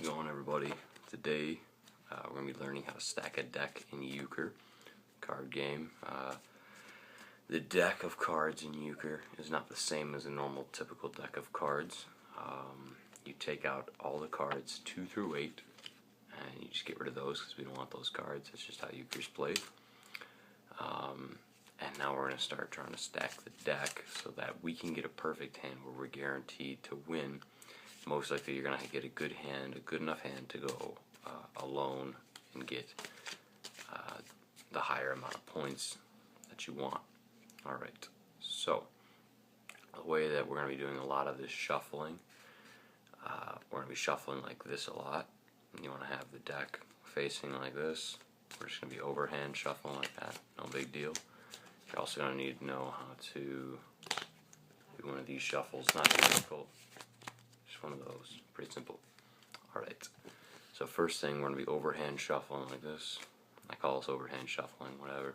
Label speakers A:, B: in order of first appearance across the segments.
A: it going, everybody? Today we're going to be learning how to stack a deck in Euchre card game. The deck of cards in Euchre is not the same as a normal typical deck of cards. You take out all the cards 2 through 8 and you just get rid of those because we don't want those cards. That's just how Euchre's played. And now we're going to start trying to stack the deck so that we can get a perfect hand where we're guaranteed to win. Most likely you're going to get a good hand, a good enough hand to go alone and get the higher amount of points that you want. Alright, so the way that we're going to be doing a lot of this shuffling, we're going to be shuffling like this a lot. You want to have the deck facing like this. We're just going to be overhand shuffling like that, no big deal. You're also going to need to know how to do one of these shuffles, not difficult, just one of those, pretty simple. Alright, so first thing we're going to be overhand shuffling like this. I call this overhand shuffling, whatever.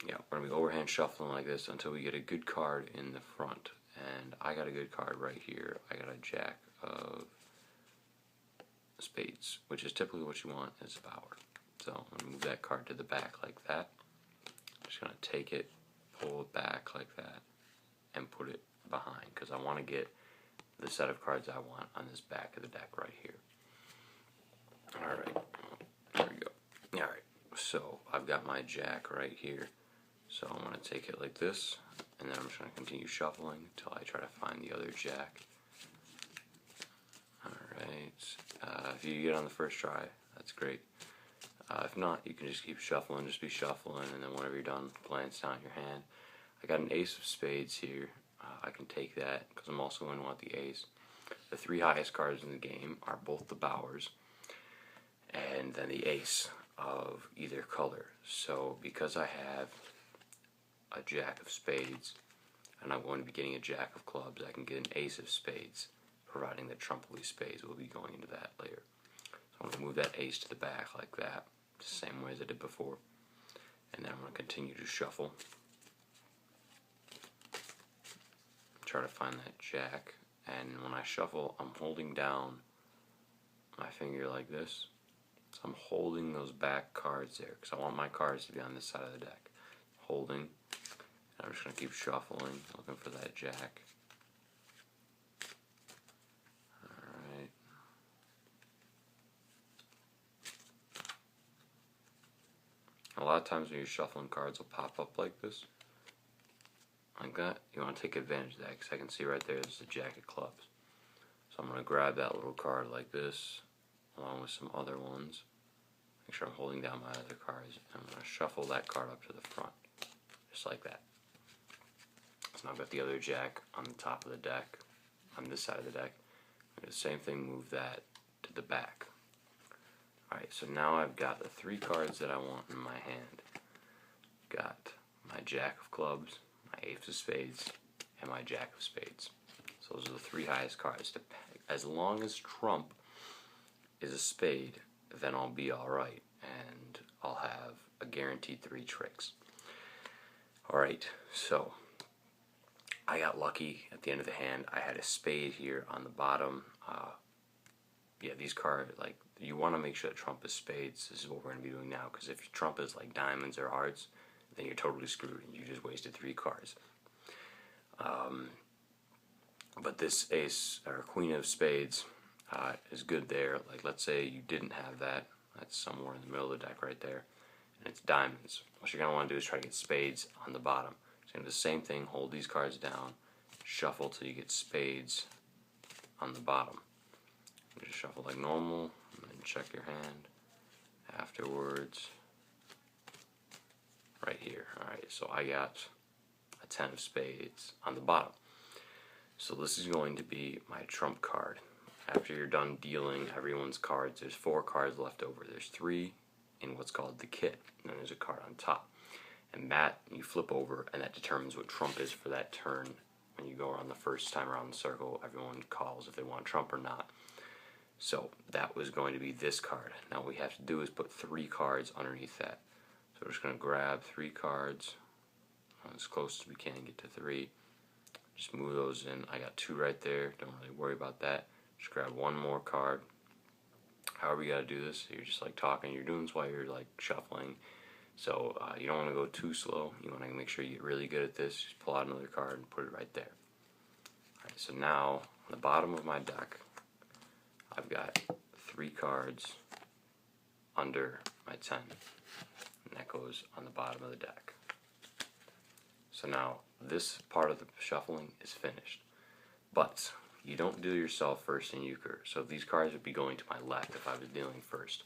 A: Yeah, we're going to be overhand shuffling like this until we get a good card in the front. And I got a good card right here. I got a jack of spades, which is typically what you want as a power. So I'm going to move that card to the back like that. I'm just going to take it, pull it back like that, and put it behind because I want to get the set of cards I want on this back of the deck right here. Alright, there we go. Alright, so I've got my jack right here. So I'm going to take it like this, and then I'm just going to continue shuffling until I try to find the other jack. Alright, if you get on the first try, that's great. If not, you can just keep shuffling, just be shuffling, and then whenever you're done, glance down at your hand. I got an ace of spades here. I can take that because I'm also going to want the ace. The 3 highest cards in the game are both the bowers and then the ace of either color. So because I have a jack of spades and I'm going to be getting a jack of clubs, I can get an ace of spades, providing that trump of spades will be going into that later. So I'm going to move that ace to the back like that, the same way as I did before. And then I'm going to continue to shuffle. Try to find that jack, and when I shuffle, I'm holding down my finger like this. So I'm holding those back cards there because I want my cards to be on this side of the deck. Holding, and I'm just going to keep shuffling, looking for that jack. Alright. A lot of times when you're shuffling, cards will pop up like this. Like that. You want to take advantage of that because I can see right there is the jack of clubs. So I'm going to grab that little card like this along with some other ones. Make sure I'm holding down my other cards. And I'm going to shuffle that card up to the front. Just like that. So now I've got the other jack on the top of the deck, on this side of the deck. And the same thing, move that to the back. Alright, so now I've got the 3 cards that I want in my hand. Got my jack of clubs, my ace of spades, and my jack of spades. So those are the 3 highest cards. As long as trump is a spade, then I'll be alright, and I'll have a guaranteed 3 tricks. Alright, so I got lucky at the end of the hand. I had a spade here on the bottom. Yeah, these cards, like, you want to make sure that trump is spades. This is what we're going to be doing now, because if trump is like diamonds or hearts, then you're totally screwed and you just wasted 3 cards. But this ace or queen of spades is good there. Like, let's say you didn't have that. That's somewhere in the middle of the deck right there, and it's diamonds. What you're going to want to do is try to get spades on the bottom. So you're going to do the same thing, hold these cards down, shuffle till you get spades on the bottom. You just shuffle like normal, and then check your hand afterwards. Right here. Alright, so I got a 10 of spades on the bottom. So this is going to be my trump card. After you're done dealing everyone's cards, there's 4 cards left over. There's 3 in what's called the kit, and then there's a card on top. And that you flip over, and that determines what trump is for that turn. When you go around the first time around the circle, everyone calls if they want trump or not. So that was going to be this card. Now what we have to do is put 3 cards underneath that. So we're just going to grab 3 cards, as close as we can get to 3. Just move those in. I got 2 right there, don't really worry about that. Just grab one more card. However you gotta do this, you're just like talking, you're doing this while you're like shuffling. So you don't want to go too slow. You want to make sure you get really good at this. Just pull out another card and put it right there. Alright, so now on the bottom of my deck, I've got 3 cards under my 10. And that goes on the bottom of the deck. So now this part of the shuffling is finished. But you don't deal yourself first in Euchre. So these cards would be going to my left if I was dealing first.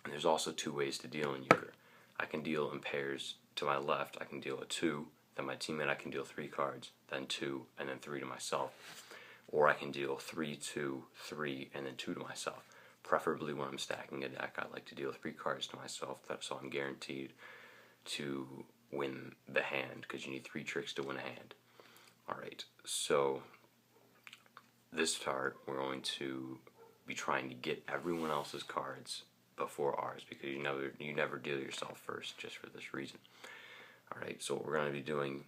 A: And there's also 2 ways to deal in Euchre. I can deal in pairs to my left. I can deal a 2, then my teammate I can deal 3 cards, then 2, and then 3 to myself. Or I can deal 3, 2, 3, and then 2 to myself. Preferably when I'm stacking a deck, I like to deal 3 cards to myself, so I'm guaranteed to win the hand, because you need 3 tricks to win a hand. Alright, so this start we're going to be trying to get everyone else's cards before ours, because you never deal yourself first, just for this reason. Alright, so what we're going to be doing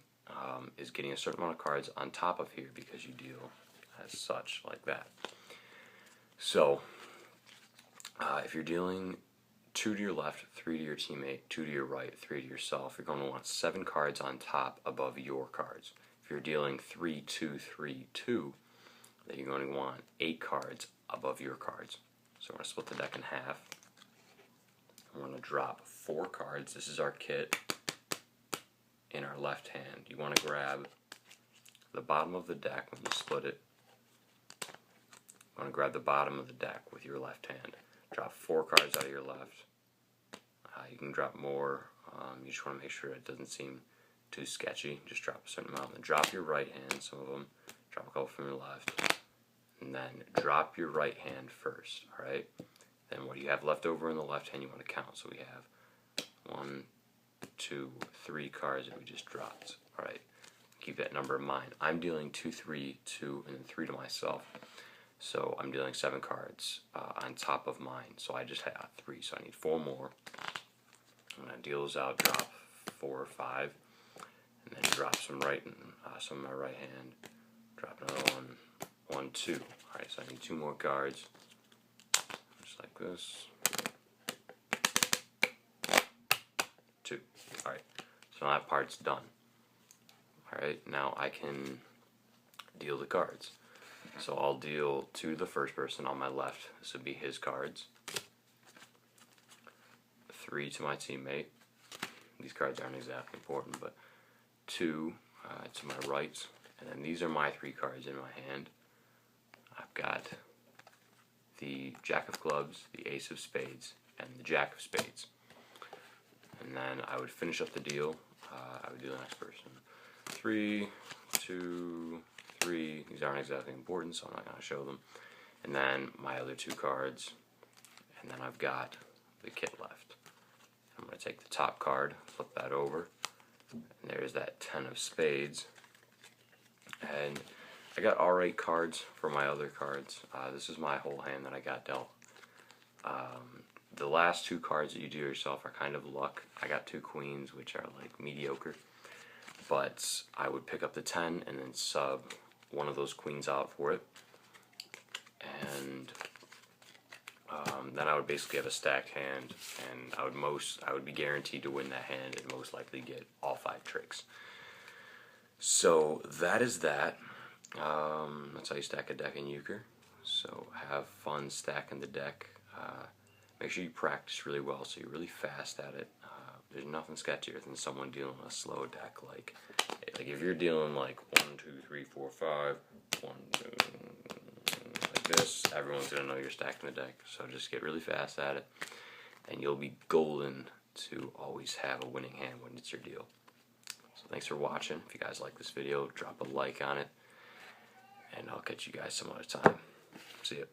A: is getting a certain amount of cards on top of here, because you deal as such, like that. So if you're dealing 2 to your left, 3 to your teammate, 2 to your right, 3 to yourself, you're going to want 7 cards on top above your cards. If you're dealing 3, 2, 3, 2, then you're going to want 8 cards above your cards. So we're going to split the deck in half. I'm going to drop 4 cards. This is our kit in our left hand. You want to grab the bottom of the deck when you split it. You want to grab the bottom of the deck with your left hand. Drop 4 cards out of your left. You can drop more. You just want to make sure it doesn't seem too sketchy. Just drop a certain amount. Then drop your right hand, some of them. Drop a couple from your left. And then drop your right hand first, alright? Then what you have left over in the left hand you want to count. So we have 1, 2, 3 cards that we just dropped. Alright, keep that number in mind. I'm dealing 2, 3, 2, and then 3 to myself. So I'm dealing 7 cards on top of mine. So I just had 3, so I need 4 more. I'm going to deal those out, drop 4 or 5, and then drop some some in my right hand. Drop another 1, 2. Alright, so I need 2 more cards. Just like this. 2. Alright, so now that part's done. Alright, now I can deal the cards. So I'll deal 2 to the first person on my left. This would be his cards. 3 to my teammate. These cards aren't exactly important, but 2 to my right. And then these are my 3 cards in my hand. I've got the Jack of Clubs, the Ace of Spades, and the Jack of Spades. And then I would finish up the deal. I would do the next person. 3, 2, 3. These aren't exactly important, so I'm not going to show them. And then my other 2 cards. And then I've got the kit left. I'm going to take the top card, flip that over. And there's that 10 of Spades. And I got alright cards for my other cards. This is my whole hand that I got dealt. The last 2 cards that you do yourself are kind of luck. I got 2 queens, which are like mediocre. But I would pick up the 10 and then sub one of those queens out for it. And then I would basically have a stacked hand, and I would be guaranteed to win that hand and most likely get all 5 tricks. So that is that. That's how you stack a deck in Euchre. So have fun stacking the deck. Make sure you practice really well so you're really fast at it. There's nothing sketchier than someone dealing a slow deck. Like if you're dealing like 1, 2, 3, 4, 5, 1, 2, like this, everyone's gonna know you're stacking the deck. So just get really fast at it, and you'll be golden to always have a winning hand when it's your deal. So thanks for watching. If you guys like this video, drop a like on it, and I'll catch you guys some other time. See ya.